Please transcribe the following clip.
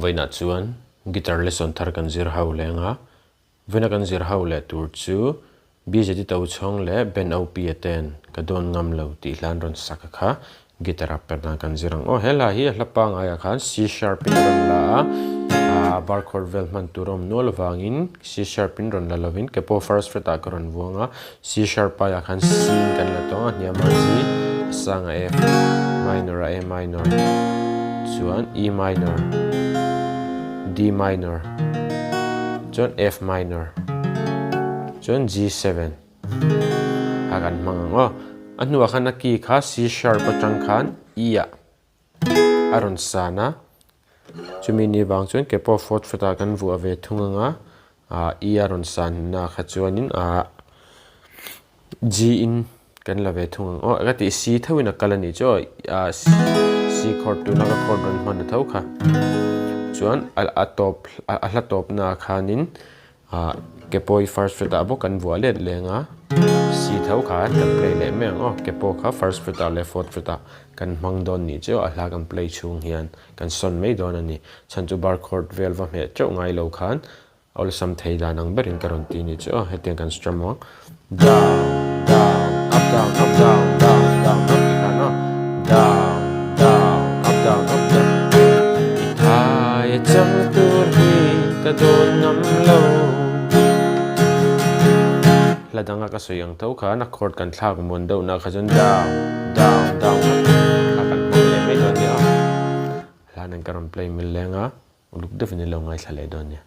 vaina chuan guitar lesson thar kan zir ho lenga vena kan zir ho le tur chu Bzi Tochhawng le Ben Opa ten kadon ngam lo ti hlan ron saka kha guitar Perhdan kan zirang hela hi hlapa nga khan C sharp in ron la bar chord vel man turom nol wangin C sharp in ron la lovin kepo first fret a karon wanga C sharp pa ya khan C kan la to nia marzi sanga F minor A minor chuan E minor D minor chuan F minor chuan G7 hakan mangang anua khana ki kha C sharp atang khan E a aron sana chumi ni bang chuan kepo fourth fret a kan vu ave thunganga E aron san na kha chuanin G in kan la ve thungang agati C thawina kalani cho C chord tu na ka chord ron man thaw kha chuan a top na khanin kepo first fret a bo kan vu le lenga C thaw kha kan play le meng kepo kha first fret a le fourth fret a kan mang don ni cho a hla kan play chung hian kan son mai don ani chan chu bar chord vel va me chau ngai lo khan all sam thei dan ang berin karon ti ni cho hetian kan strum down down up down up down down down up ikano down down up down up down ithai cham tur hi kadon ngam lo ladanga ka soyang tho kha na chord kan thak mon do na khajon down down down kan mole me don ya lanan karon play mil lenga uluk defini lo ngai thale don ya